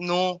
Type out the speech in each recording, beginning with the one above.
9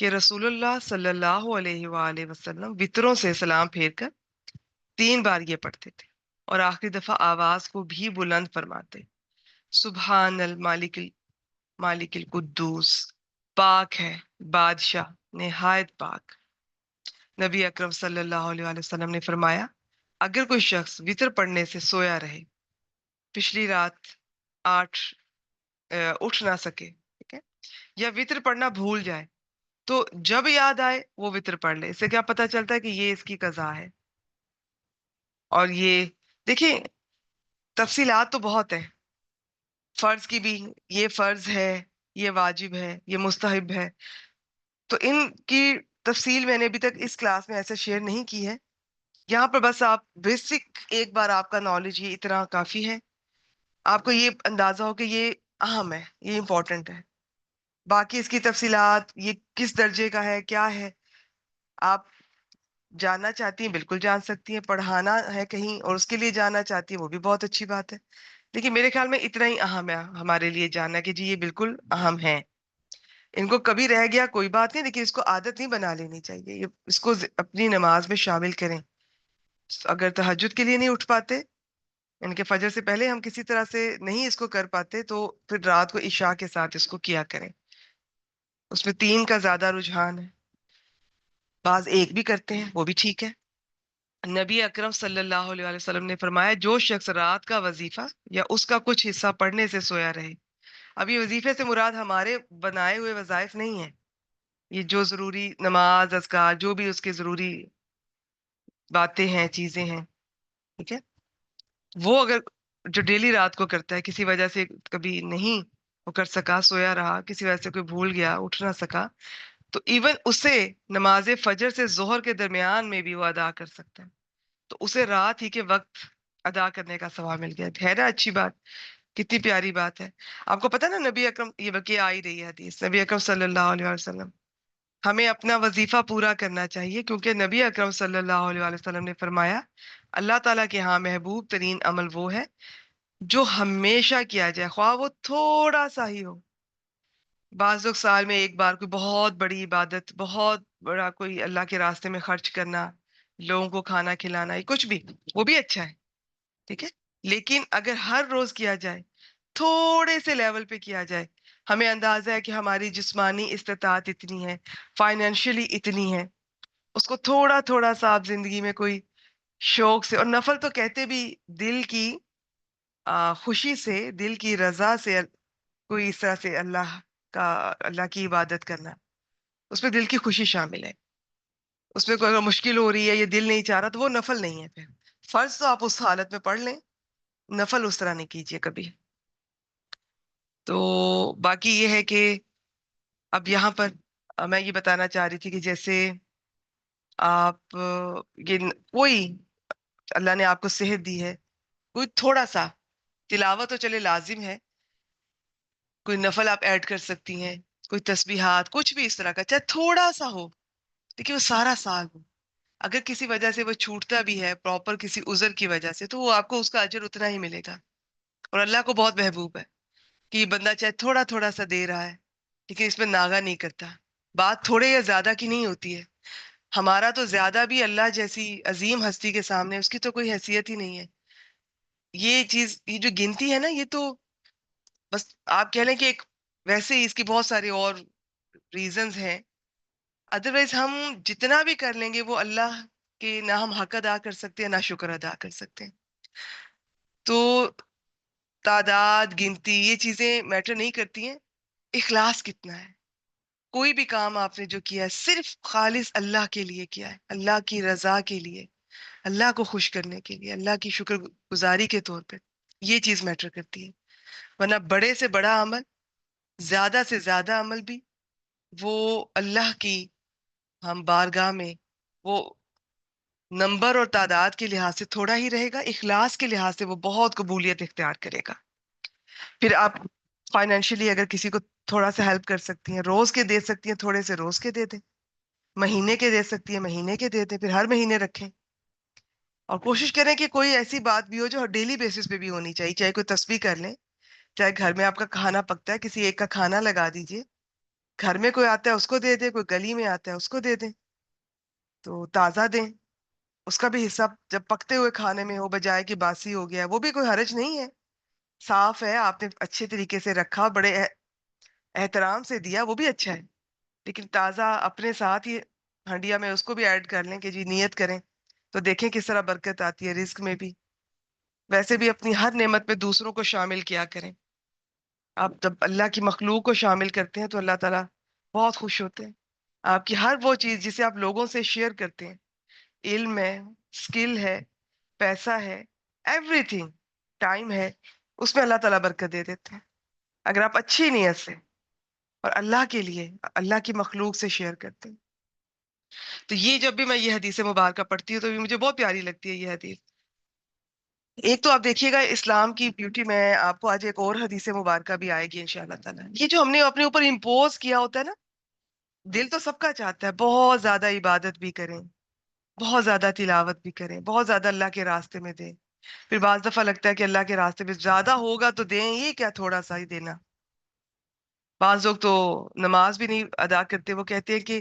کہ رسول اللہ صلی اللہ علیہ وآلہ وسلم وطروں سے سلام پھیر کر 3 بار یہ پڑھتے تھے اور آخری دفعہ آواز کو بھی بلند فرماتے، سبحان المالک مالک القدوس، پاک ہے بادشاہ نہایت پاک۔ نبی اکرم صلی اللہ علیہ وآلہ وسلم نے فرمایا، اگر کوئی شخص وطر پڑھنے سے سویا رہے، پچھلی رات 8 اٹھ نہ سکے، ٹھیک ہے، یا وطر پڑھنا بھول جائے، تو جب یاد آئے وہ وطر پڑھ لے۔ اس سے کیا پتہ چلتا ہے کہ یہ اس کی قضا ہے۔ اور یہ دیکھیں، تفصیلات تو بہت ہیں، فرض کی بھی، یہ فرض ہے، یہ واجب ہے، یہ مستحب ہے، تو ان کی تفصیل میں نے ابھی تک اس کلاس میں ایسے شیئر نہیں کی ہے۔ یہاں پر بس آپ بیسک ایک بار آپ کا نالج یہ اتنا کافی ہے، آپ کو یہ اندازہ ہو کہ یہ اہم ہے، یہ امپورٹنٹ ہے۔ باقی اس کی تفصیلات، یہ کس درجے کا ہے، کیا ہے، آپ جاننا چاہتی ہیں بالکل جان سکتی ہیں، پڑھانا ہے کہیں اور اس کے لیے جاننا چاہتی ہیں وہ بھی بہت اچھی بات ہے، لیکن میرے خیال میں اتنا ہی اہم ہے ہمارے لیے جاننا کہ جی یہ بالکل اہم ہے۔ ان کو کبھی رہ گیا کوئی بات نہیں، لیکن اس کو عادت نہیں بنا لینی چاہیے، اس کو اپنی نماز میں شامل کریں۔ اگر تہجد کے لیے نہیں اٹھ پاتے، ان کے فجر سے پہلے ہم کسی طرح سے نہیں اس کو کر پاتے، تو پھر رات کو عشاء کے ساتھ اس کو کیا کریں۔ اس میں 3 کا زیادہ رجحان ہے، بعض 1 بھی کرتے ہیں، وہ بھی ٹھیک ہے۔ نبی اکرم صلی اللہ علیہ وآلہ وسلم نے فرمایا، جو شخص رات کا وظیفہ یا اس کا کچھ حصہ پڑھنے سے سویا رہے، اب یہ وظیفے سے مراد ہمارے بنائے ہوئے وظائف نہیں ہیں، یہ جو ضروری نماز اذکار جو بھی اس کے ضروری باتیں ہیں چیزیں ہیں، ٹھیک ہے، وہ اگر جو ڈیلی رات کو کرتا ہے، کسی وجہ سے کبھی نہیں وہ کر سکا، سویا رہا، کسی وجہ سے کوئی بھول گیا، اٹھ نہ سکا، تو ایون اسے نماز فجر سے ظہر کے درمیان میں بھی وہ ادا کر سکتا ہے، تو اسے رات ہی کے وقت ادا کرنے کا ثواب مل گیا ہے نا۔ اچھی بات، کتنی پیاری بات ہے۔ آپ کو پتہ نا نبی اکرم، یہ بلکہ آ ہی رہی ہے حدیث، نبی اکرم صلی اللہ علیہ وسلم، ہمیں اپنا وظیفہ پورا کرنا چاہیے، کیونکہ نبی اکرم صلی اللہ علیہ وسلم نے فرمایا، اللہ تعالیٰ کے ہاں محبوب ترین عمل وہ ہے جو ہمیشہ کیا جائے، خواہ وہ تھوڑا سا ہی ہو۔ بعض لوگ سال میں ایک بار کوئی بہت بڑی عبادت، بہت بڑا کوئی اللہ کے راستے میں خرچ کرنا، لوگوں کو کھانا کھلانا، یہ کچھ بھی، وہ بھی اچھا ہے، ٹھیک ہے، لیکن اگر ہر روز کیا جائے، تھوڑے سے لیول پہ کیا جائے، ہمیں اندازہ ہے کہ ہماری جسمانی استطاعت اتنی ہے، فائنینشلی اتنی ہے، اس کو تھوڑا تھوڑا سا آپ زندگی میں کوئی شوق سے، اور نفل تو کہتے بھی دل کی خوشی سے، دل کی رضا سے، کوئی اس طرح سے اللہ کی عبادت کرنا، اس میں دل کی خوشی شامل ہے، اس میں کوئی اگر مشکل ہو رہی ہے، یہ دل نہیں چاہ رہا، تو وہ نفل نہیں ہے۔ پھر فرض تو آپ اس حالت میں پڑھ لیں، نفل اس طرح نہیں کیجیے کبھی۔ تو باقی یہ ہے کہ اب یہاں پر میں یہ بتانا چاہ رہی تھی کہ جیسے آپ کوئی اللہ نے آپ کو صحت دی ہے، کوئی تھوڑا سا تلاوت تو چلے لازم ہے، کوئی نفل آپ ایڈ کر سکتی ہیں، کوئی تسبیحات، کچھ بھی اس طرح کا، چاہے تھوڑا سا ہو، لیکن وہ سارا سال ہو۔ اگر کسی وجہ سے وہ چھوٹتا بھی ہے، پراپر کسی عذر کی وجہ سے، تو وہ آپ کو اس کا اجر اتنا ہی ملے گا، اور اللہ کو بہت محبوب ہے کہ یہ بندہ چاہے تھوڑا تھوڑا سا دے رہا ہے، لیکن اس میں ناغہ نہیں کرتا۔ بات تھوڑے یا زیادہ کی نہیں ہوتی ہے، ہمارا تو زیادہ بھی اللہ جیسی عظیم ہستی کے سامنے اس کی تو کوئی حیثیت ہی نہیں ہے۔ یہ چیز، یہ جو گنتی ہے نا، یہ تو بس آپ کہہ لیں کہ ایک، ویسے ہی اس کی بہت سارے اور ریزنز ہیں، ادروائز ہم جتنا بھی کر لیں گے وہ اللہ کے نہ ہم حق ادا کر سکتے ہیں، نہ شکر ادا کر سکتے ہیں۔ تو تعداد، گنتی، یہ چیزیں میٹر نہیں کرتی ہیں، اخلاص کتنا ہے۔ کوئی بھی کام آپ نے جو کیا ہے صرف خالص اللہ کے لیے کیا ہے، اللہ کی رضا کے لیے، اللہ کو خوش کرنے کے لیے، اللہ کی شکر گزاری کے طور پہ، یہ چیز میٹر کرتی ہے۔ ورنہ بڑے سے بڑا عمل، زیادہ سے زیادہ عمل بھی، وہ اللہ کی ہم بارگاہ میں وہ نمبر اور تعداد کے لحاظ سے تھوڑا ہی رہے گا، اخلاص کے لحاظ سے وہ بہت قبولیت اختیار کرے گا۔ پھر آپ فائنینشلی اگر کسی کو تھوڑا سا ہیلپ کر سکتی ہیں، روز کے دے سکتی ہیں، تھوڑے سے روز کے دے دیں، مہینے کے دے سکتی ہیں، مہینے کے دے دیں، پھر ہر مہینے رکھیں، اور کوشش کریں کہ کوئی ایسی بات بھی ہو جو ڈیلی بیسس پہ بھی ہونی چاہیے، چاہے کوئی تسبیح کر لیں، چاہے گھر میں آپ کا کھانا پکتا ہے، کسی ایک کا کھانا لگا دیجئے، گھر میں کوئی آتا ہے اس کو دے دیں، کوئی گلی میں آتا ہے اس کو دے دیں، تو تازہ دیں، اس کا بھی حصہ جب پکتے ہوئے کھانے میں ہو، بجائے کہ باسی ہو گیا، وہ بھی کوئی حرج نہیں ہے، صاف ہے، آپ نے اچھے طریقے سے رکھا، بڑے احترام سے دیا، وہ بھی اچھا ہے، لیکن تازہ اپنے ساتھ ہی ہنڈیا میں اس کو بھی ایڈ کر لیں کہ جی نیت کریں، تو دیکھیں کس طرح برکت آتی ہے رزق میں بھی۔ ویسے بھی اپنی ہر نعمت میں دوسروں کو شامل کیا کریں، آپ جب اللہ کی مخلوق کو شامل کرتے ہیں تو اللہ تعالیٰ بہت خوش ہوتے ہیں۔ آپ کی ہر وہ چیز جسے آپ لوگوں سے شیئر کرتے ہیں، علم ہے، اسکل ہے، پیسہ ہے، ایوری تھنگ، ٹائم ہے، اس میں اللہ تعالیٰ برکت دے دیتے ہیں، اگر آپ اچھی نیت سے اور اللہ کے لیے، اللہ کی مخلوق سے شیئر کرتے ہیں۔ تو یہ جب بھی میں یہ حدیث مبارکہ پڑھتی ہوں تو مجھے بہت پیاری لگتی ہے یہ حدیث۔ ایک تو آپ دیکھیے گا اسلام کی بیوٹی میں، آپ کو آج ایک اور حدیث مبارکہ بھی آئے گی انشاءاللہ تعالیٰ۔ یہ جو ہم نے اپنے اوپر امپوز کیا ہوتا ہے نا، دل تو سب کا چاہتا ہے بہت زیادہ عبادت بھی کریں، بہت زیادہ تلاوت بھی کریں، بہت زیادہ اللہ کے راستے میں دیں، پھر بعض دفعہ لگتا ہے کہ اللہ کے راستے میں زیادہ ہوگا تو دیں، یہ کیا تھوڑا سا ہی دینا۔ بعض لوگ تو نماز بھی نہیں ادا کرتے، وہ کہتے ہیں کہ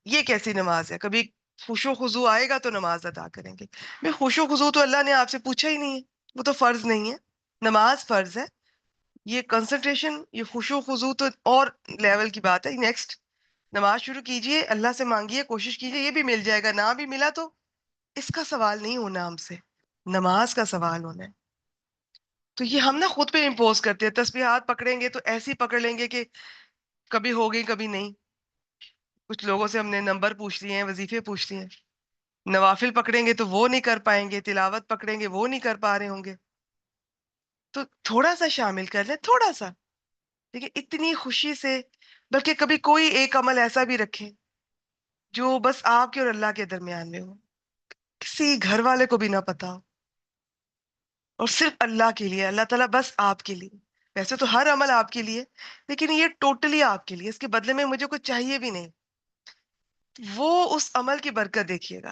یہ کیسی نماز ہے، کبھی خوش و خضوع آئے گا تو نماز ادا کریں گے۔ میں خوش و خضوع تو اللہ نے آپ سے پوچھا ہی نہیں ہے، وہ تو فرض نہیں ہے، نماز فرض ہے، یہ کنسنٹریشن، یہ خوش و خضوع تو اور لیول کی بات ہے۔ نیکسٹ نماز شروع کیجئے، اللہ سے مانگیے، کوشش کیجئے، یہ بھی مل جائے گا، نہ بھی ملا تو اس کا سوال نہیں ہونا ہم سے، نماز کا سوال ہونا ہے۔ تو یہ ہم نا خود پہ امپوز کرتے ہیں، تسبیحات پکڑیں گے تو ایسی پکڑ لیں گے کہ کبھی ہو گئی کبھی نہیں۔ کچھ لوگوں سے ہم نے نمبر پوچھ لیے ہیں، وظیفے پوچھ لیے ہیں، نوافل پکڑیں گے تو وہ نہیں کر پائیں گے، تلاوت پکڑیں گے وہ نہیں کر پا رہے ہوں گے، تو تھوڑا سا شامل کر لیں، تھوڑا سا، لیکن اتنی خوشی سے، بلکہ کبھی کوئی ایک عمل ایسا بھی رکھیں جو بس آپ کے اور اللہ کے درمیان میں ہو، کسی گھر والے کو بھی نہ پتا ہو، اور صرف اللہ کے لیے، اللہ تعالیٰ بس آپ کے لیے۔ ویسے تو ہر عمل آپ کے لیے، لیکن یہ ٹوٹلی آپ کے لیے، اس کے بدلے میں مجھے کچھ چاہیے بھی نہیں، وہ اس عمل کی برکت دیکھیے گا۔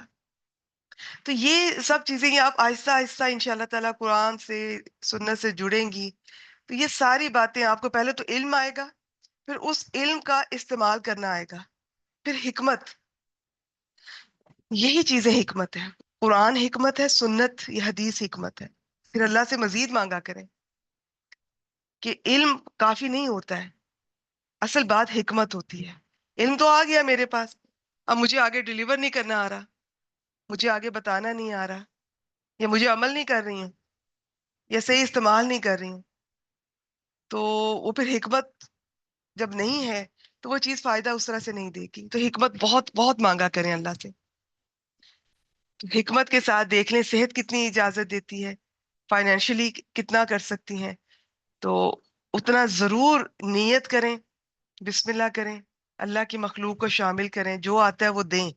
تو یہ سب چیزیں یہ آپ آہستہ آہستہ انشاءاللہ تعالیٰ قرآن سے، سنت سے جڑیں گی، تو یہ ساری باتیں آپ کو پہلے تو علم آئے گا، پھر اس علم کا استعمال کرنا آئے گا، پھر حکمت، یہی چیزیں حکمت ہے، قرآن حکمت ہے، سنت یہ حدیث حکمت ہے۔ پھر اللہ سے مزید مانگا کریں کہ علم کافی نہیں ہوتا ہے، اصل بات حکمت ہوتی ہے۔ علم تو آ گیا میرے پاس، اب مجھے آگے ڈیلیور نہیں کرنا آ رہا، مجھے آگے بتانا نہیں آ رہا، یا مجھے عمل نہیں کر رہی ہوں، یا صحیح استعمال نہیں کر رہی ہوں، تو وہ پھر حکمت جب نہیں ہے تو وہ چیز فائدہ اس طرح سے نہیں دے گی۔ تو حکمت بہت بہت مانگا کریں اللہ سے، تو حکمت کے ساتھ دیکھ لیں صحت کتنی اجازت دیتی ہے، فائنینشلی کتنا کر سکتی ہیں، تو اتنا ضرور نیت کریں، بسم اللہ کریں، اللہ کی مخلوق کو شامل کریں، جو آتا ہے وہ دیں،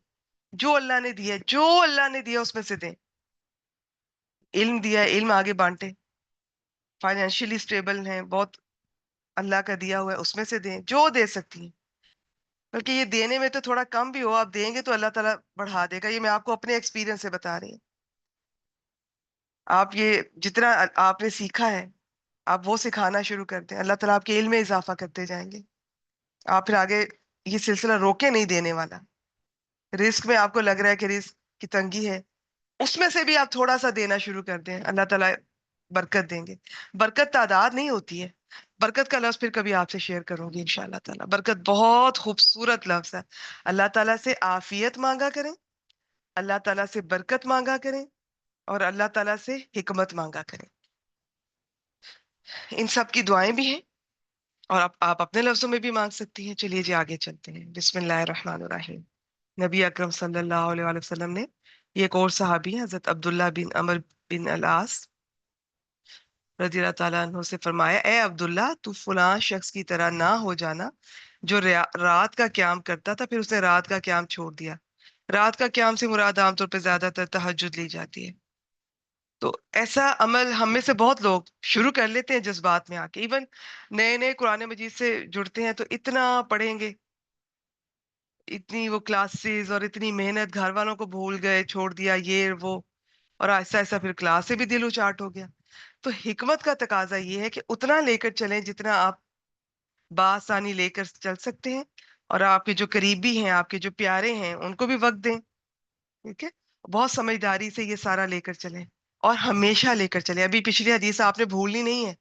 جو اللہ نے دیا، جو اللہ نے دیا اس میں سے دیں، علم دیا ہے علم آگے بانٹیں، فائنینشلی اسٹیبل ہیں بہت، اللہ کا دیا ہوا ہے اس میں سے دیں جو دے سکتی ہیں، بلکہ یہ دینے میں تو تھوڑا کم بھی ہو، آپ دیں گے تو اللہ تعالیٰ بڑھا دے گا، یہ میں آپ کو اپنے ایکسپیرینس سے بتا رہی ہوں۔ آپ یہ جتنا آپ نے سیکھا ہے آپ وہ سکھانا شروع کر دیں، اللہ تعالیٰ آپ کے علم میں اضافہ کرتے جائیں گے، آپ پھر آگے یہ سلسلہ روکے نہیں دینے والا۔ رزق میں آپ کو لگ رہا ہے کہ رزق کی تنگی ہے، اس میں سے بھی آپ تھوڑا سا دینا شروع کر دیں، اللہ تعالیٰ برکت دیں گے۔ برکت تعداد نہیں ہوتی ہے، برکت کا لفظ پھر کبھی آپ سے شیئر کروں گی انشاءاللہ تعالیٰ۔ برکت بہت خوبصورت لفظ ہے، اللہ تعالیٰ سے عافیت مانگا کریں، اللہ تعالیٰ سے برکت مانگا کریں، اور اللہ تعالیٰ سے حکمت مانگا کریں، ان سب کی دعائیں بھی ہیں، اور آپ اپنے لفظوں میں بھی مانگ سکتی ہیں۔ چلیے جی آگے چلتے ہیں، بسم اللہ الرحمن الرحیم۔ نبی اکرم صلی اللہ علیہ وآلہ وسلم نے، یہ ایک اور صحابی ہیں حضرت عبداللہ بن عمر بن العاص رضی اللہ تعالیٰ عنہ سے فرمایا، اے عبداللہ تو فلاں شخص کی طرح نہ ہو جانا جو رات کا قیام کرتا تھا پھر اس نے رات کا قیام چھوڑ دیا۔ رات کا قیام سے مراد عام طور پہ زیادہ تر تہجد لی جاتی ہے۔ تو ایسا عمل ہم میں سے بہت لوگ شروع کر لیتے ہیں جذبات میں آ کے، ایون نئے نئے قرآن مجید سے جڑتے ہیں تو اتنا پڑھیں گے، اتنی وہ کلاسز اور اتنی محنت، گھر والوں کو بھول گئے، چھوڑ دیا یہ وہ، اور آہستہ آہستہ پھر کلاس سے بھی دل اچاٹ ہو گیا۔ تو حکمت کا تقاضا یہ ہے کہ اتنا لے کر چلیں جتنا آپ بآسانی لے کر چل سکتے ہیں، اور آپ کے جو قریبی ہیں، آپ کے جو پیارے ہیں، ان کو بھی وقت دیں. ٹھیک ہے. بہت سمجھداری سے یہ سارا لے کر چلیں اور ہمیشہ لے کر چلیں. ابھی پچھلی حدیث آپ نے بھولنی نہیں ہے.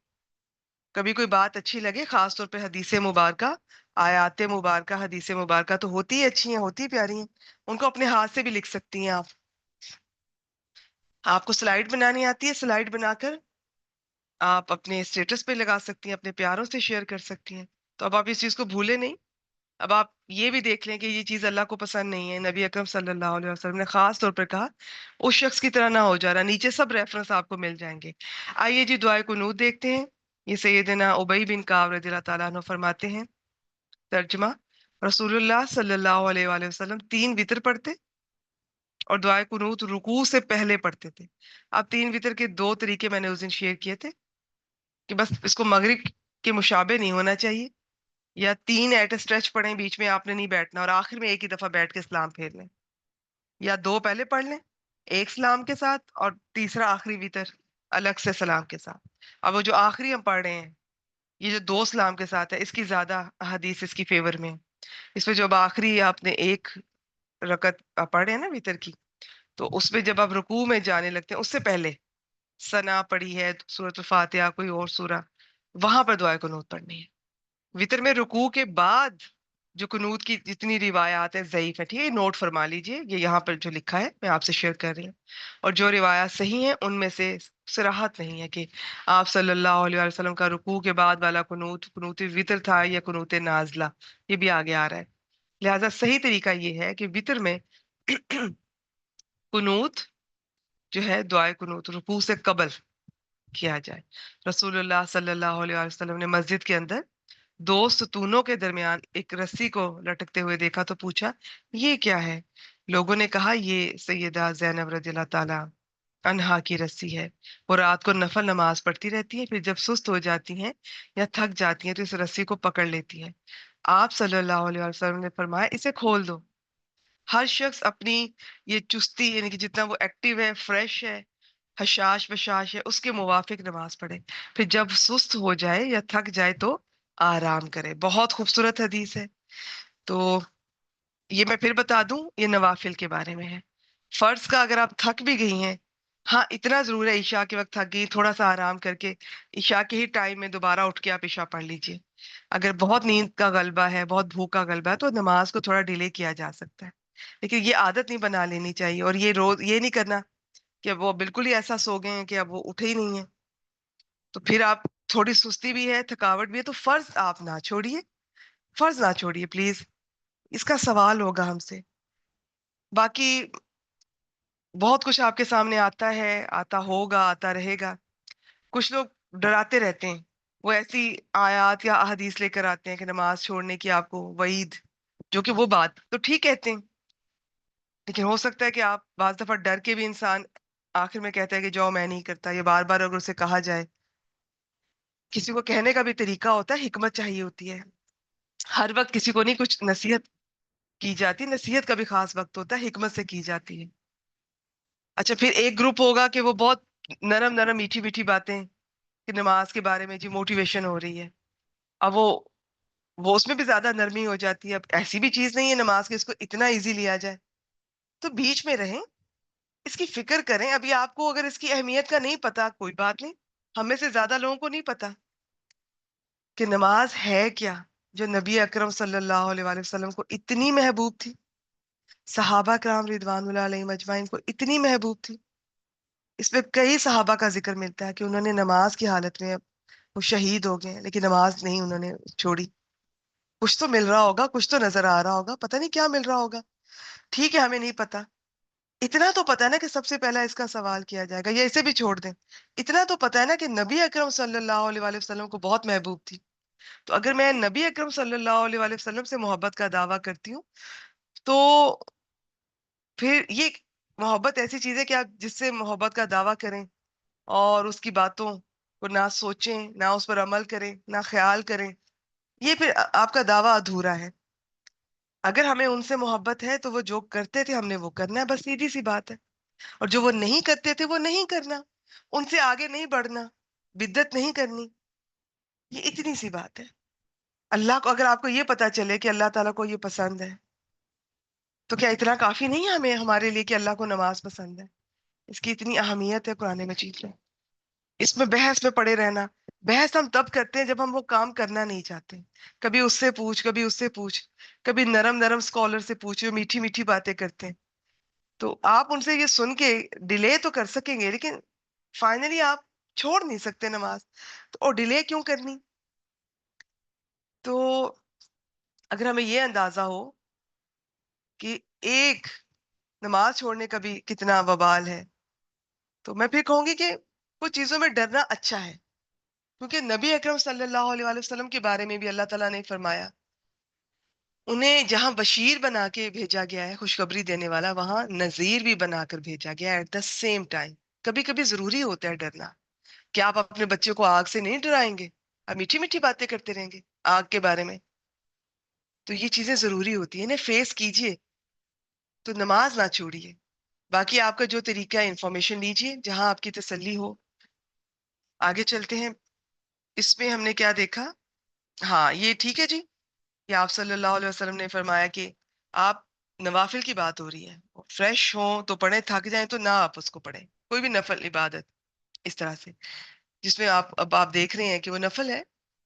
کبھی کوئی بات اچھی لگے، خاص طور پہ حدیث مبارکہ، آیات مبارکہ، حدیث مبارکہ تو ہوتی ہی اچھی ہیں، ہوتی ہی پیاری ہیں. ان کو اپنے ہاتھ سے بھی لکھ سکتی ہیں آپ. آپ کو سلائیڈ بنانی آتی ہے، سلائیڈ بنا کر آپ اپنے اسٹیٹس پہ لگا سکتی ہیں، اپنے پیاروں سے شیئر کر سکتی ہیں. تو اب آپ اس چیز کو بھولے نہیں. اب آپ یہ بھی دیکھ لیں کہ یہ چیز اللہ کو پسند نہیں ہے. نبی اکرم صلی اللہ علیہ وسلم نے خاص طور پر کہا اس شخص کی طرح نہ ہو جا رہا. نیچے سب ریفرنس آپ کو مل جائیں گے. آئیے جی دعائے قنوت دیکھتے ہیں. یہ سیدنا ابی بن کعب رضی اللہ تعالیٰ عنہ فرماتے ہیں، ترجمہ: رسول اللہ صلی اللہ علیہ وآلہ وسلم 3 وتر پڑھتے اور دعائے قنوت رکوع سے پہلے پڑھتے تھے. اب 3 وتر کے 2 طریقے میں نے اس دن شیئر کیے تھے کہ بس اس کو مغرب کے مشابہ نہیں ہونا چاہیے، یا 3 ایٹ اسٹریچ پڑھیں، بیچ میں آپ نے نہیں بیٹھنا، اور آخر میں ایک ہی دفعہ بیٹھ کے سلام پھیر لیں، یا 2 پہلے پڑھ لیں ایک سلام کے ساتھ، اور تیسرا آخری وتر الگ سے سلام کے ساتھ. اب وہ جو آخری ہم پڑھ رہے ہیں، یہ جو 2 سلام کے ساتھ ہے، اس کی زیادہ حدیث اس کی فیور میں ہے. اس میں جو اب آخری آپ نے ایک رکعت پڑھ رہے ہیں نا وتر کی، تو اس میں جب آپ رکوع میں جانے لگتے ہیں اس سے پہلے ثنا پڑھی ہے، سورۃ الفاتحہ، کوئی اور سورہ، وہاں پر دعائے قنوت پڑھنی ہے. وتر میں رکوع کے بعد جو قنوت کی جتنی روایات ہیں ضعیف ہے. ٹھیک ہے، نوٹ فرما لیجئے، یہ یہاں پر جو لکھا ہے میں آپ سے شیئر کر رہی ہوں. اور جو روایات صحیح ہیں ان میں سے صراحت نہیں ہے کہ آپ صلی اللہ علیہ وسلم کا رکوع کے بعد والا قنوت قنوت وتر تھا یا قنوت نازلہ. یہ بھی آگے آ رہا ہے. لہٰذا صحیح طریقہ یہ ہے کہ وتر میں قنوت جو ہے، دعائے قنوت رکوع سے قبل کیا جائے. رسول اللہ صلی اللہ علیہ وسلم نے مسجد کے اندر 2 ستونوں کے درمیان ایک رسی کو لٹکتے ہوئے دیکھا تو پوچھا یہ کیا ہے؟ لوگوں نے کہا یہ سیدہ زینب رضی اللہ تعالی عنہا کی رسی ہے. وہ رات کو نفل نماز پڑھتی رہتی ہے، پھر جب سست ہو جاتی ہیں یا تھک جاتی ہیں تو اس رسی کو پکڑ لیتی ہیں. آپ صلی اللہ علیہ وسلم نے فرمایا اسے کھول دو. ہر شخص اپنی یہ چستی، یعنی کہ جتنا وہ ایکٹیو ہے، فریش ہے، حشاش بشاش ہے، اس کے موافق نماز پڑھے. پھر جب سست ہو جائے یا تھک جائے تو آرام کرے. بہت خوبصورت حدیث ہے. تو یہ میں پھر بتا دوں، یہ نوافل کے بارے میں ہے. فرض کا اگر آپ تھک بھی گئی ہیں، ہاں اتنا ضرور ہے عشاء کے وقت تھک گئی، تھوڑا سا آرام کر کے عشاء کے ہی ٹائم میں دوبارہ اٹھ کے آپ عشاء پڑھ لیجئے. اگر بہت نیند کا غلبہ ہے، بہت بھوک کا غلبہ ہے، تو نماز کو تھوڑا ڈیلے کیا جا سکتا ہے. لیکن یہ عادت نہیں بنا لینی چاہیے، اور یہ روز یہ نہیں کرنا کہ وہ بالکل ہی ایسا سو گئے ہیں کہ اب وہ اٹھے ہی نہیں ہیں. تو پھر آپ تھوڑی سستی بھی ہے، تھکاوٹ بھی ہے، تو فرض آپ نہ چھوڑیے، فرض نہ چھوڑیے پلیز. اس کا سوال ہوگا ہم سے. باقی بہت کچھ آپ کے سامنے آتا ہے، آتا ہوگا، آتا رہے گا. کچھ لوگ ڈراتے رہتے ہیں، وہ ایسی آیات یا احادیث لے کر آتے ہیں کہ نماز چھوڑنے کی آپ کو وعید، جو کہ وہ بات تو ٹھیک کہتے ہیں، لیکن ہو سکتا ہے کہ آپ بعض دفعہ ڈر کے بھی انسان آخر میں کہتا ہے کہ جاؤ میں نہیں کرتا. یہ بار بار اگر اسے کہا جائے، کسی کو کہنے کا بھی طریقہ ہوتا ہے، حکمت چاہیے ہوتی ہے. ہر وقت کسی کو نہیں کچھ نصیحت کی جاتی، نصیحت کا بھی خاص وقت ہوتا ہے، حکمت سے کی جاتی ہے. اچھا، پھر ایک گروپ ہوگا کہ وہ بہت نرم نرم میٹھی میٹھی باتیں کہ نماز کے بارے میں جی موٹیویشن ہو رہی ہے. اب وہ اس میں بھی زیادہ نرمی ہو جاتی ہے. اب ایسی بھی چیز نہیں ہے نماز کے اس کو اتنا ایزی لیا جائے. تو بیچ میں رہیں، اس کی فکر کریں. ابھی آپ کو اگر اس کی اہمیت کا نہیں پتا، کوئی بات نہیں، ہم میں سے زیادہ لوگوں کو نہیں پتا کہ نماز ہے کیا، جو نبی اکرم صلی اللہ علیہ وآلہ وسلم کو اتنی محبوب تھی، صحابہ کرام رضوان اللہ علیہم اجمعین کو اتنی محبوب تھی. اس میں کئی صحابہ کا ذکر ملتا ہے کہ انہوں نے نماز کی حالت میں وہ شہید ہو گئے، لیکن نماز نہیں انہوں نے چھوڑی. کچھ تو مل رہا ہوگا، کچھ تو نظر آ رہا ہوگا، پتہ نہیں کیا مل رہا ہوگا. ٹھیک ہے، ہمیں نہیں پتا. اتنا تو پتا ہے نا کہ سب سے پہلا اس کا سوال کیا جائے گا، یا اسے بھی چھوڑ دیں. اتنا تو پتا ہے نا کہ نبی اکرم صلی اللہ علیہ وآلہ وسلم کو بہت محبوب تھی. تو اگر میں نبی اکرم صلی اللہ علیہ وآلہ وسلم سے محبت کا دعویٰ کرتی ہوں، تو پھر یہ محبت ایسی چیز ہے کہ آپ جس سے محبت کا دعویٰ کریں اور اس کی باتوں کو نہ سوچیں، نہ اس پر عمل کریں، نہ خیال کریں، یہ پھر آپ کا دعویٰ ادھورا ہے. اگر ہمیں ان سے محبت ہے تو وہ جو کرتے تھے ہم نے وہ کرنا ہے، بس سیدھی سی بات ہے. اور جو وہ نہیں کرتے تھے وہ نہیں کرنا، ان سے آگے نہیں بڑھنا، بدعت نہیں کرنی. یہ اتنی سی بات ہے. اللہ کو اگر آپ کو یہ پتا چلے کہ اللہ تعالیٰ کو یہ پسند ہے تو کیا اتنا کافی نہیں ہے ہمیں ہمارے لیے کہ اللہ کو نماز پسند ہے؟ اس کی اتنی اہمیت ہے قرآن مجید میں. اس میں بحث میں پڑے رہنا. بحث ہم تب کرتے ہیں جب ہم وہ کام کرنا نہیں چاہتے. کبھی اس سے پوچھ، کبھی اس سے پوچھ، کبھی نرم نرم اسکالر سے پوچھ جو میٹھی میٹھی باتیں کرتے ہیں. تو آپ ان سے یہ سن کے ڈیلے تو کر سکیں گے، لیکن فائنلی آپ چھوڑ نہیں سکتے نماز. تو اور ڈیلے کیوں کرنی؟ تو اگر ہمیں یہ اندازہ ہو کہ ایک نماز چھوڑنے کا بھی کتنا وبال ہے، تو میں پھر کہوں گی کہ کچھ چیزوں میں ڈرنا اچھا ہے. کیونکہ نبی اکرم صلی اللہ علیہ وآلہ وسلم کے بارے میں بھی اللہ تعالیٰ نے فرمایا انہیں جہاں بشیر بنا کے بھیجا گیا ہے، خوشخبری دینے والا، وہاں نذیر بھی بنا کر بھیجا گیا ہے ایٹ دا سیم ٹائم. کبھی کبھی ضروری ہوتا ہے ڈرنا. کیا آپ اپنے بچے کو آگ سے نہیں ڈرائیں گے؟ آپ میٹھی میٹھی باتیں کرتے رہیں گے آگ کے بارے میں. تو یہ چیزیں ضروری ہوتی ہیں، انہیں فیس کیجئے. تو نماز نہ چھوڑیے. باقی آپ کا جو طریقہ ہے انفارمیشن لیجئے جہاں آپ کی تسلی ہو. آگے چلتے ہیں. اس میں ہم نے کیا دیکھا؟ ہاں یہ ٹھیک ہے جی، یہ آپ صلی اللہ علیہ وسلم نے فرمایا کہ آپ نوافل کی بات ہو رہی ہے، فریش ہوں تو پڑھیں، تھک جائیں تو نہ آپ اس کو پڑھیں. کوئی بھی نفل عبادت اس طرح سے جس میں آپ دیکھ رہے ہیں کہ وہ نفل ہے،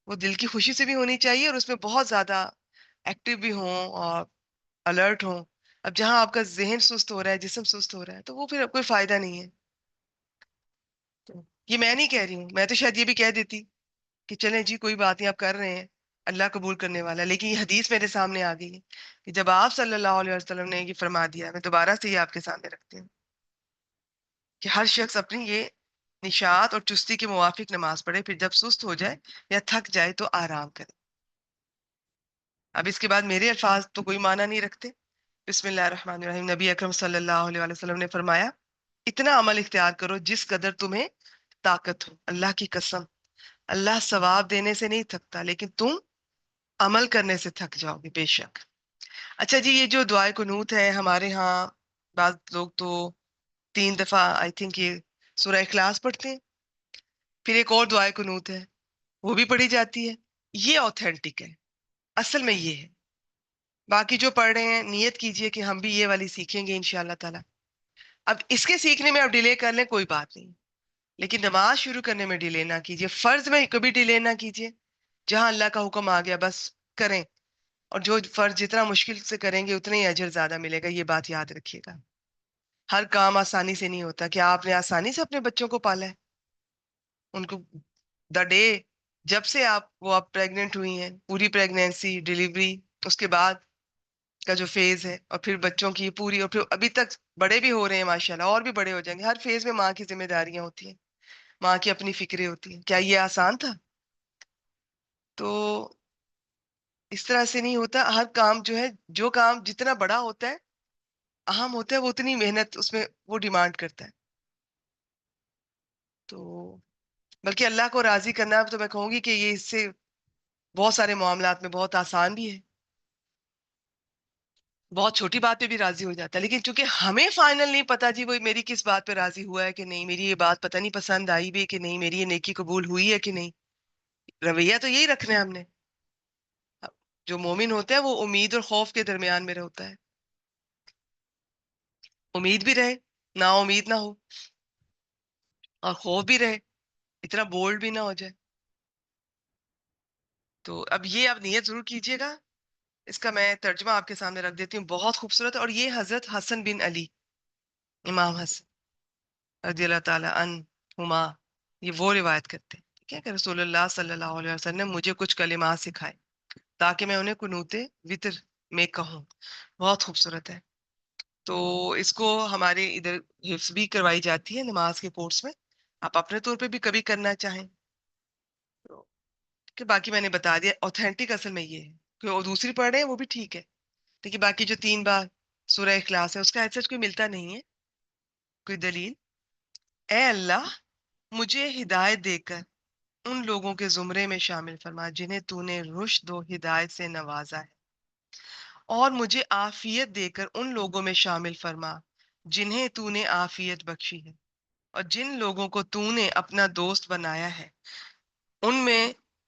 وہ دل کی خوشی سے بھی ہونی چاہیے اور اس میں بہت زیادہ ایکٹیو بھی ہوں اور الرٹ ہوں. اب جہاں آپ کا ذہن سست ہو رہا ہے، جسم سست ہو رہا ہے، تو وہ پھر کوئی فائدہ نہیں ہے. تو یہ میں نہیں کہہ رہی ہوں، میں تو شاید یہ بھی کہہ دیتی کہ چلیں جی کوئی بات نہیں آپ کر رہے ہیں، اللہ قبول کرنے والا. لیکن یہ حدیث میرے سامنے آ گئی ہے کہ جب آپ صلی اللہ علیہ وسلم نے یہ فرما دیا، میں دوبارہ سے یہ آپ کے سامنے رکھتی ہوں کہ ہر شخص اپنی یہ نشاط اور چستی کے موافق نماز پڑھے، پھر جب سست ہو جائے یا تھک جائے تو آرام کرے. اب اس کے بعد میرے الفاظ تو کوئی معنی نہیں رکھتے. بسم اللہ الرحمن الرحیم. نبی اکرم صلی اللہ علیہ وسلم نے فرمایا اتنا عمل اختیار کرو جس قدر تمہیں طاقت ہو. اللہ کی قسم، اللہ ثواب دینے سے نہیں تھکتا، لیکن تم عمل کرنے سے تھک جاؤ گے بے شک. اچھا جی، یہ جو دعائے قنوت ہے ہمارے ہاں بعض لوگ تو 3 دفعہ آئی تھنک یہ سورہ اخلاص پڑھتے ہیں. پھر ایک اور دعائے قنوت ہے وہ بھی پڑھی جاتی ہے. یہ اوتھینٹک ہے، اصل میں یہ ہے. باقی جو پڑھ رہے ہیں نیت کیجئے کہ ہم بھی یہ والی سیکھیں گے انشاءاللہ تعالی. اب اس کے سیکھنے میں آپ ڈیلے کر لیں کوئی بات نہیں، لیکن نماز شروع کرنے میں ڈیلے نہ کیجئے. فرض میں کبھی ڈیلے نہ کیجئے. جہاں اللہ کا حکم آ گیا بس کریں، اور جو فرض جتنا مشکل سے کریں گے اتنا ہی اجر زیادہ ملے گا. یہ بات یاد رکھیے گا. ہر کام آسانی سے نہیں ہوتا. کیا آپ نے آسانی سے اپنے بچوں کو پالا ہے؟ ان کو دا ڈے جب سے آپ پریگننٹ ہوئی ہیں، پوری پریگنینسی، ڈیلیوری، اس کے بعد کا جو فیز ہے، اور پھر بچوں کی پوری، اور پھر ابھی تک بڑے بھی ہو رہے ہیں ماشاءاللہ، اور بھی بڑے ہو جائیں گے. ہر فیز میں ماں کی ذمہ داریاں ہوتی ہیں، ماں کی اپنی فکریں ہوتی ہیں. کیا یہ آسان تھا؟ تو اس طرح سے نہیں ہوتا. ہر کام جو ہے، جو کام جتنا بڑا ہوتا ہے، اہم ہوتا ہے، وہ اتنی محنت اس میں وہ ڈیمانڈ کرتا ہے. تو بلکہ اللہ کو راضی کرنا تو میں کہوں گی کہ یہ اس سے بہت سارے معاملات میں بہت آسان بھی ہے. بہت چھوٹی بات پہ بھی راضی ہو جاتا ہے. لیکن چونکہ ہمیں فائنل نہیں پتا جی وہ میری کس بات پہ راضی ہوا ہے کہ نہیں، میری یہ بات پتہ نہیں پسند آئی بھی کہ نہیں، میری یہ نیکی قبول ہوئی ہے کہ نہیں. رویہ تو یہی رکھنا ہے ہم نے. جو مومن ہوتا ہے وہ امید اور خوف کے درمیان میں ہوتا ہے. امید بھی رہے، نا امید نہ ہو، اور خوف بھی رہے، اتنا بولڈ بھی نہ ہو جائے. تو اب یہ آپ نیت ضرور کیجئے گا. اس کا میں ترجمہ آپ کے سامنے رکھ دیتی ہوں، بہت خوبصورت. اور یہ حضرت حسن بن علی، امام حسن رضی اللہ تعالیٰ عنہما، یہ وہ روایت کرتے ہیں ٹھیک ہے کہ رسول اللہ صلی اللہ علیہ وسلم نے مجھے کچھ کلمات سکھائے تاکہ میں انہیں قنوت وتر میں کہوں. بہت خوبصورت ہے. تو اس کو ہمارے ادھر حفظ بھی کروائی جاتی ہے نماز کے کورس میں. آپ اپنے طور پہ بھی کبھی کرنا چاہیں تو کہ باقی میں نے بتا دیا. اوتھینٹک اصل میں یہ ہے کہ وہ دوسری پڑھ رہے ہیں وہ بھی ٹھیک ہے، لیکن باقی جو 3 بار سورہ اخلاص ہے اس کا ایسا کوئی ملتا نہیں ہے کوئی دلیل. اے اللہ مجھے ہدایت دے کر ان لوگوں کے زمرے میں شامل فرما جنہیں تو نے رشد و ہدایت سے نوازا ہے، اور مجھے عافیت دے کر ان لوگوں میں شامل فرما جنہیں تو نے عافیت بخشی ہے، اور جن لوگوں کو تو نے اپنا دوست بنایا ہے ان میں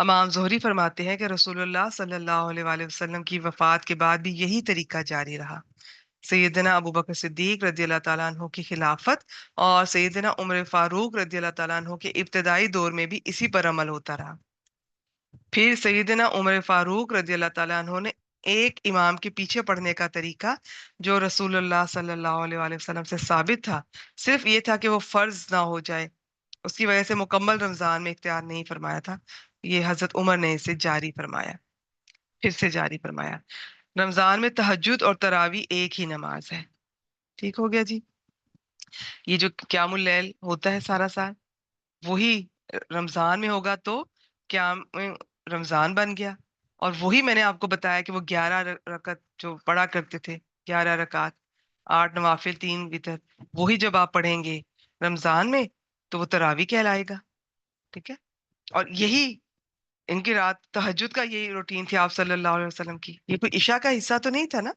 امام زہری فرماتے ہیں کہ رسول اللہ صلی اللہ علیہ وآلہ وسلم کی وفات کے بعد بھی یہی طریقہ جاری رہا. سیدنا ابو بکر صدیق رضی اللہ تعالیٰ عنہ کی خلافت اور سیدنا عمر فاروق رضی اللہ تعالیٰ عنہ کے ابتدائی دور میں بھی اسی پر عمل ہوتا رہا. پھر سیدنا عمر فاروق رضی اللہ تعالیٰ عنہ نے ایک امام کے پیچھے پڑھنے کا طریقہ جو رسول اللہ صلی اللہ علیہ وآلہ وسلم سے ثابت تھا، صرف یہ تھا کہ وہ فرض نہ ہو جائے، اس کی وجہ سے مکمل رمضان میں اختیار نہیں فرمایا تھا. یہ حضرت عمر نے اسے جاری فرمایا، پھر سے جاری فرمایا. رمضان میں تہجد اور تراویح ایک ہی نماز ہے. ٹھیک ہو گیا جی. یہ جو قیام اللیل ہوتا ہے سارا سال، وہی رمضان میں ہوگا تو قیام رمضان بن گیا. اور وہی میں نے آپ کو بتایا کہ وہ 11 رکعت جو پڑھا کرتے تھے، 11 رکعت، 8 نوافل 3 وتر، وہی جب آپ پڑھیں گے رمضان میں تو وہ تراویح کہلائے گا. ٹھیک ہے. اور یہی ان کی رات تہجد کا یہی روٹین تھی آپ صلی اللہ علیہ وسلم کی. یہ کوئی عشاء کا حصہ تو نہیں تھا نا.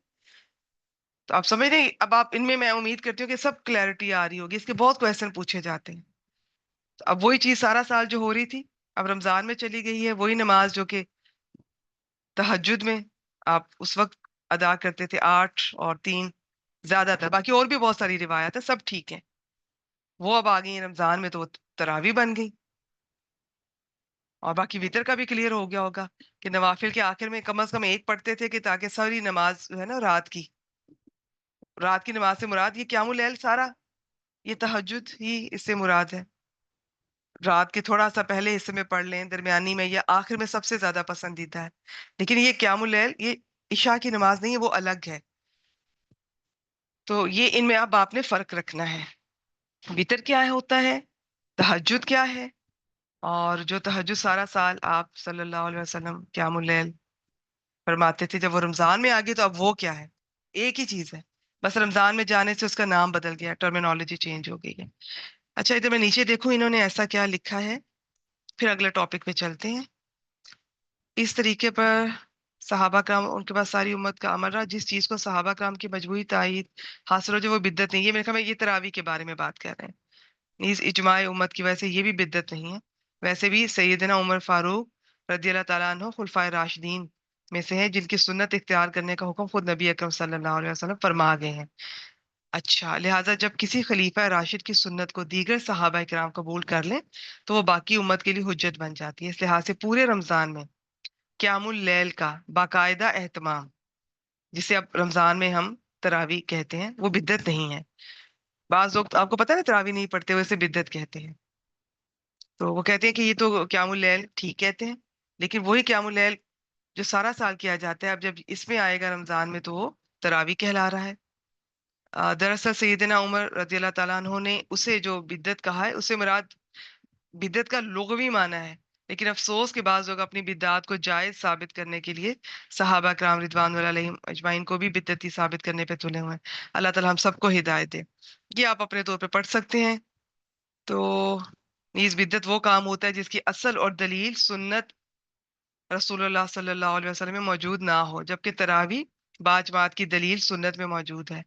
تو آپ سمجھ رہے ہیں. اب آپ ان میں امید کرتی ہوں کہ سب کلیئرٹی آ رہی ہوگی. اس کے بہت کویشچن پوچھے جاتے ہیں. تو اب وہی چیز سارا سال جو ہو رہی تھی اب رمضان میں چلی گئی ہے. وہی نماز جو کہ تہجد میں آپ اس وقت ادا کرتے تھے 8 اور 3 زیادہ تر. باقی اور بھی بہت ساری روایات ہیں، سب ٹھیک ہیں. وہ اب آ گئی رمضان میں تو وہ تراویح بن گئی. اور باقی وطر کا بھی کلیئر ہو گیا ہوگا کہ نوافل کے آخر میں کم از کم ایک پڑھتے تھے کہ تاکہ ساری نماز جو ہے نا رات کی نماز سے مراد یہ قیام اللیل سارا یہ تہجد ہی اس سے مراد ہے. رات کے تھوڑا سا پہلے حصے میں پڑھ لیں، درمیانی میں یا آخر میں سب سے زیادہ پسندیدہ ہے. لیکن یہ قیام اللیل یہ عشاء کی نماز نہیں ہے، وہ الگ ہے. تو یہ ان میں اب آپ نے فرق رکھنا ہے. وطر کیا ہوتا ہے، تہجد کیا ہے، اور جو تہجد سارا سال آپ صلی اللہ علیہ وسلم قیام اللیل فرماتے تھے جب وہ رمضان میں آگے تو اب وہ کیا ہے. ایک ہی چیز ہے، بس رمضان میں جانے سے اس کا نام بدل گیا، ٹرمینالوجی چینج ہو گئی ہے. اچھا ادھر میں نیچے دیکھوں انہوں نے ایسا کیا لکھا ہے. پھر اگلے ٹاپک پہ چلتے ہیں. اس طریقے پر صحابہ کرام ان کے پاس ساری امت کا عمل رہا. جس چیز کو صحابہ کرام کی مجموعی تائید حاصل ہو جو وہ بدعت نہیں. یہ میرے خیال میں یہ تراویح کے بارے میں بات کر رہے ہیں. نیز اجماع امت کی وجہ سے یہ بھی بدعت نہیں ہے. ویسے بھی سیدنا عمر فاروق رضی اللہ تعالیٰ عنہ خلفائے راشدین میں سے ہیں جن کی سنت اختیار کرنے کا حکم خود نبی اکرم صلی اللہ علیہ وسلم فرما گئے ہیں. اچھا لہٰذا جب کسی خلیفہ راشد کی سنت کو دیگر صحابہ کرام قبول کر لیں تو وہ باقی امت کے لیے حجت بن جاتی ہے. اس لحاظ سے پورے رمضان میں قیام اللیل کا باقاعدہ اہتمام، جسے اب رمضان میں ہم تراویح کہتے ہیں، وہ بدعت نہیں ہے. بعض لوگ آپ کو پتہ ہے نا تراویح نہیں پڑھتے ہوئے اسے بدعت کہتے ہیں. تو وہ کہتے ہیں کہ یہ تو قیام اللیل ٹھیک کہتے ہیں، لیکن وہی قیام اللیل جو سارا سال کیا جاتا ہے اب جب اس میں آئے گا رمضان میں تو وہ تراویح کہلا رہا ہے. دراصل سیدنا عمر رضی اللہ تعالیٰ عنہ نے اسے جو بدعت کہا ہے اسے مراد بدعت کا لغوی معنی ہے. لیکن افسوس کے بعض لوگ اپنی بدعات کو جائز ثابت کرنے کے لیے صحابہ کرام رضوان اللہ علیہم اجمعین کو بھی بدعتی ثابت کرنے پہ تلے ہوئے ہیں. اللہ تعالیٰ ہم سب کو ہدایت دے. یہ آپ اپنے طور پہ پڑھ سکتے ہیں. تو نیز بدعت وہ کام ہوتا ہے جس کی اصل اور دلیل سنت رسول اللہ صلی اللہ علیہ وسلم میں موجود نہ ہو، جبکہ تراویح باجماعت کی دلیل سنت میں موجود ہے.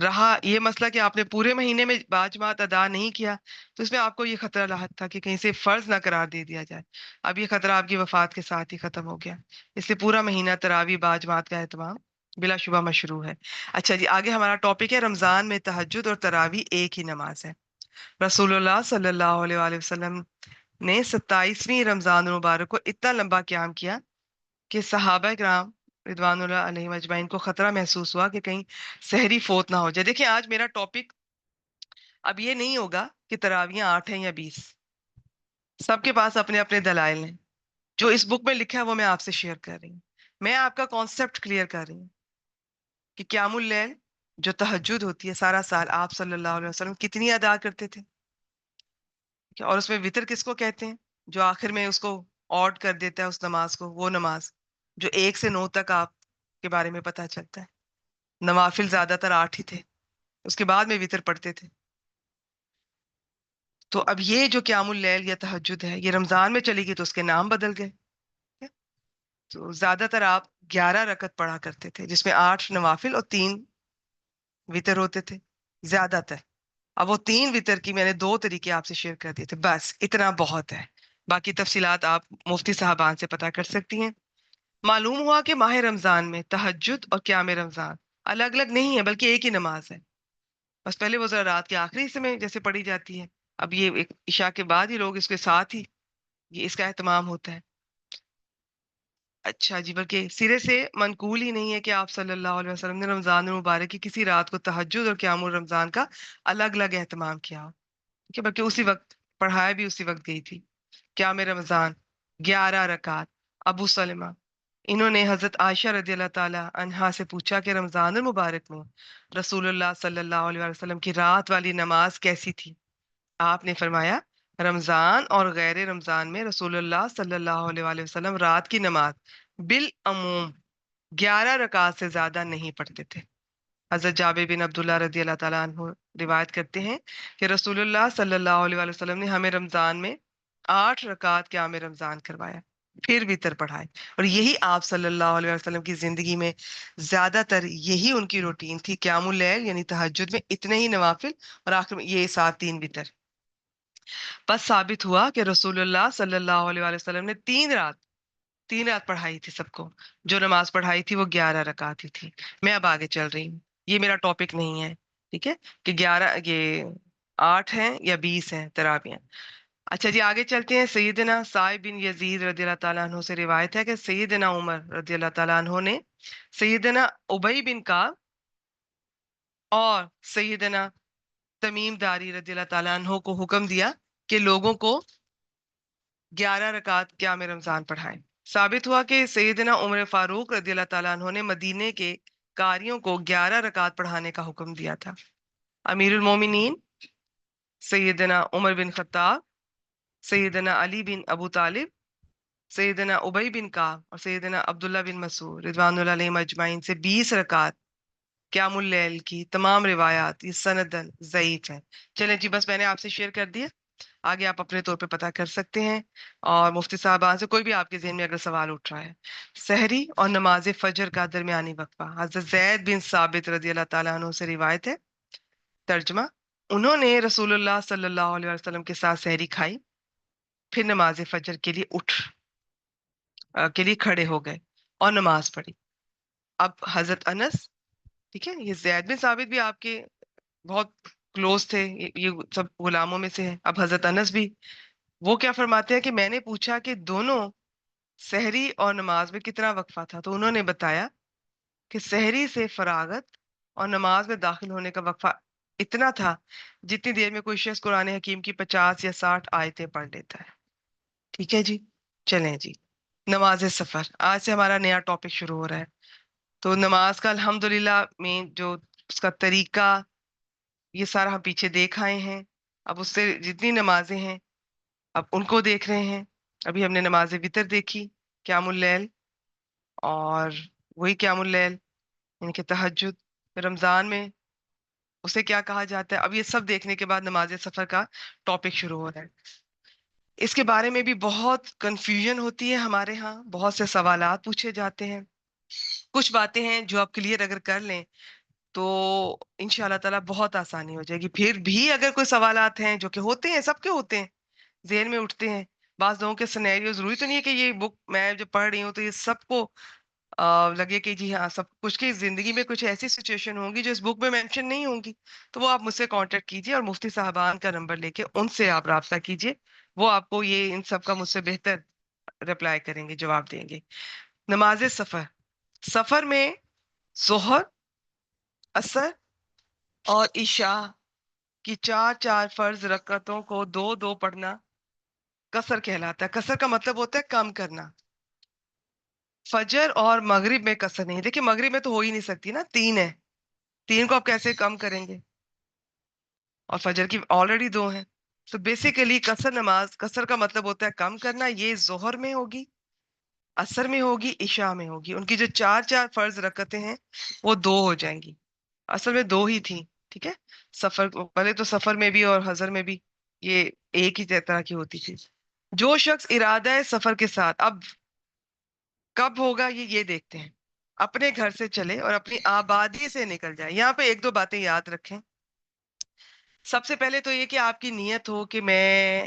رہا یہ مسئلہ کہ آپ نے پورے مہینے میں باجماعت ادا نہیں کیا تو اس میں آپ کو یہ خطرہ لاحق تھا کہ کہیں سے فرض نہ قرار دے دیا جائے. اب یہ خطرہ آپ کی وفات کے ساتھ ہی ختم ہو گیا. اس لیے پورا مہینہ تراویح باجماعت کا اہتمام بلا شبہ مشروع ہے. اچھا جی آگے ہمارا ٹاپک ہے رمضان میں تہجد اور تراویح ایک ہی نماز ہے. رسول اللہ صلی اللہ علیہ وآلہ وسلم نے 27ویں رمضان المبارک کو اتنا لمبا قیام کیا کہ صحابہ کرام رضوان اللہ علیہ اجمعین کو خطرہ محسوس ہوا کہ کہیں سحری فوت نہ ہو جائے. دیکھیں آج میرا ٹاپک اب یہ نہیں ہوگا کہ تراویحاں 8 ہیں یا 20. سب کے پاس اپنے اپنے دلائل ہیں. جو اس بک میں لکھا ہے وہ میں آپ سے شیئر کر رہی ہوں. میں آپ کا کانسیپٹ کلیئر کر رہی ہوں کہ قیام اللیل جو تہجد ہوتی ہے سارا سال آپ صلی اللہ علیہ وسلم کتنی ادا کرتے تھے، اور اس میں وطر کس کو کہتے ہیں جو آخر میں اس کو آڈ کر دیتا ہے اس نماز کو، وہ نماز جو 1 سے 9 تک آپ کے بارے میں پتہ چلتا ہے. نوافل زیادہ تر 8 ہی تھے، اس کے بعد میں وطر پڑھتے تھے. تو اب یہ جو قیام اللیل یا تہجد ہے یہ رمضان میں چلی گئی تو اس کے نام بدل گئے. تو زیادہ تر آپ 11 رکعت پڑھا کرتے تھے جس میں 8 نوافل اور 3 وطر ہوتے تھے زیادہ تر. اب وہ 3 وطر کی میں نے 2 طریقے آپ سے شیئر کر دیے تھے، بس اتنا بہت ہے. باقی تفصیلات آپ مفتی صاحبان سے پتہ کر سکتی ہیں۔ معلوم ہوا کہ ماہ رمضان میں تہجد اور قیام رمضان الگ الگ نہیں ہے، بلکہ ایک ہی نماز ہے۔ بس پہلے وہ ذرا رات کے آخری حصے میں جیسے پڑھی جاتی ہے، اب یہ عشاء کے بعد ہی لوگ اس کے ساتھ ہی یہ اس کا اہتمام ہوتا ہے۔ اچھا جی، بلکہ سرے سے منقول ہی نہیں ہے کہ آپ صلی اللہ علیہ وسلم نے رمضان المبارک کی کسی رات کو تہجد اور قیام الرمضان کا الگ الگ اہتمام کیا ہو، ٹھیک ہے، بلکہ اسی وقت پڑھایا بھی اسی وقت گئی تھی۔ قیام رمضان 11 رکعت۔ ابو سلمہ انہوں نے حضرت عائشہ رضی اللہ تعالی عنہا سے پوچھا کہ رمضان المبارک میں رسول اللہ صلی اللہ علیہ وسلم کی رات والی نماز کیسی تھی؟ آپ نے فرمایا، رمضان اور غیر رمضان میں رسول اللہ صلی اللہ علیہ وآلہ وسلم رات کی نماز بالعموم 11 رکعت سے زیادہ نہیں پڑھتے تھے۔ حضرت جابر بن عبداللہ رضی اللہ تعالیٰ عنہ روایت کرتے ہیں کہ رسول اللہ صلی اللہ علیہ وآلہ وسلم نے ہمیں رمضان میں 8 رکعت قیام رمضان کروایا، پھر وتر پڑھائے، اور یہی آپ صلی اللہ علیہ وسلم کی زندگی میں زیادہ تر یہی ان کی روٹین تھی، قیام اللیل یعنی تہجد میں اتنے ہی نوافل، اور آخر میں یہ 7 وتر۔ بس ثابت ہوا کہ رسول اللہ صلی اللہ علیہ وآلہ وسلم نے 3 رات پڑھائی تھی سب کو، جو نماز پڑھائی تھی وہ 11 رکعت ہی تھی۔ میں اب آگے چل رہی ہوں، یہ میرا ٹاپک نہیں ہے، ٹھیک ہے، کہ 11 یہ 8 ہیں یا 20 ہیں تراویح۔ اچھا جی، آگے چلتے ہیں۔ سیدنا سعید بن یزید رضی اللہ تعالیٰ عنہ سے روایت ہے کہ سیدنا عمر رضی اللہ تعالیٰ عنہ نے سیدنا ابی بن کعب اور سیدنا تمیم داری رضی اللہ تعالیٰ عنہ کو حکم دیا کہ لوگوں کو 11 رکعت قیام رمضان پڑھائیں۔ ثابت ہوا کہ سیدنا عمر فاروق رضی اللہ تعالیٰ عنہ نے مدینے کے قاریوں کو 11 رکعت پڑھانے کا حکم دیا تھا۔ امیر المومنین سیدنا عمر بن خطاب، سیدنا علی بن ابو طالب، سیدنا ابی بن کعب اور سیدنا عبداللہ بن مسعود رضوان اللہ علیہم اجمعین سے 20 رکعت قیام اللیل کی تمام روایات یہ سندن ضعیف ہیں۔ چلیں جی، بس میں نے آپ سے شیئر کر دیا، آگے آپ اپنے طور پہ پتہ کر سکتے ہیں، اور مفتی صاحبان سے کوئی بھی آپ کے ذہن میں اگر سوال اٹھ رہا ہے۔ سحری اور نماز فجر کا درمیانی وقفہ حضرت زید بن ثابت رضی اللہ تعالیٰ عنہ سے روایت ہے۔ ترجمہ، انہوں نے رسول اللہ صلی اللہ علیہ وسلم کے ساتھ سحری کھائی، پھر نماز فجر کے لیے کھڑے ہو گئے اور نماز پڑھی۔ اب حضرت انس، ٹھیک ہے، یہ زید بن ثابت بھی آپ کے بہت کلوز تھے، یہ سب غلاموں میں سے ہیں۔ اب حضرت انس بھی وہ کیا فرماتے ہیں کہ میں نے پوچھا کہ دونوں سحری اور نماز میں کتنا وقفہ تھا، تو انہوں نے بتایا کہ سحری سے فراغت اور نماز میں داخل ہونے کا وقفہ اتنا تھا جتنی دیر میں کوئی شخص قرآن حکیم کی 50 یا 60 آیتیں پڑھ لیتا ہے۔ ٹھیک ہے جی، چلیں جی، نماز سفر، آج سے ہمارا نیا ٹاپک شروع ہو رہا ہے۔ تو نماز کا الحمدللہ میں جو اس کا طریقہ یہ سارا ہم پیچھے دیکھ آئے ہیں، اب اس سے جتنی نمازیں ہیں اب ان کو دیکھ رہے ہیں۔ ابھی ہم نے نماز وتر دیکھی، قیام اللیل، اور وہی قیام اللیل یعنی کہ تہجد رمضان میں اسے کیا کہا جاتا ہے۔ اب یہ سب دیکھنے کے بعد نماز سفر کا ٹاپک شروع ہو رہا ہے۔ اس کے بارے میں بھی بہت کنفیوژن ہوتی ہے ہمارے ہاں، بہت سے سوالات پوچھے جاتے ہیں۔ کچھ باتیں ہیں جو آپ کلیئر اگر کر لیں تو ان شاء اللہ تعالیٰ بہت آسانی ہو جائے گی۔ پھر بھی اگر کوئی سوالات ہیں جو کہ ہوتے ہیں، سب کے ہوتے ہیں، ذہن میں اٹھتے ہیں، بعض لوگوں کے سینیریو ضروری تو نہیں ہے کہ یہ بک میں جو پڑھ رہی ہوں تو یہ سب کو لگے کہ جی ہاں سب کچھ کی زندگی میں کچھ ایسی سچویشن ہوں گی جو اس بک میں مینشن نہیں ہوں گی، تو وہ آپ مجھ سے کانٹیکٹ کیجیے اور مفتی صاحبان کا نمبر لے کے ان سے آپ رابطہ کیجیے، وہ آپ کو یہ ان سب کا مجھ سے بہتر رپلائی کریں گے، جواب دیں گے۔ نماز سفر، سفر میں ظہر، عصر اور عشاء کی 4 فرض رکعتوں کو 2 پڑھنا قصر کہلاتا ہے۔ قصر کا مطلب ہوتا ہے کم کرنا۔ فجر اور مغرب میں قصر نہیں، دیکھیں مغرب میں تو ہو ہی نہیں سکتی نا، 3 ہے، 3 کو آپ کیسے کم کریں گے، اور فجر کی آلریڈی 2 ہیں، تو بیسیکلی قصر نماز، قصر کا مطلب ہوتا ہے کم کرنا۔ یہ ظہر میں ہوگی، عصر میں ہوگی، عشاء میں ہوگی۔ ان کی جو 4 فرض رکعتیں ہیں وہ 2 ہو جائیں گی، اصل میں 2 ہی تھیں، ٹھیک ہے۔ سفر پہلے تو سفر میں بھی اور حضر میں بھی یہ ایک ہی طرح کی ہوتی تھی۔ جو شخص ارادہ ہے سفر کے ساتھ، اب کب ہوگا یہ دیکھتے ہیں، اپنے گھر سے چلے اور اپنی آبادی سے نکل جائے۔ یہاں پہ 1-2 باتیں یاد رکھیں۔ سب سے پہلے تو یہ کہ آپ کی نیت ہو کہ میں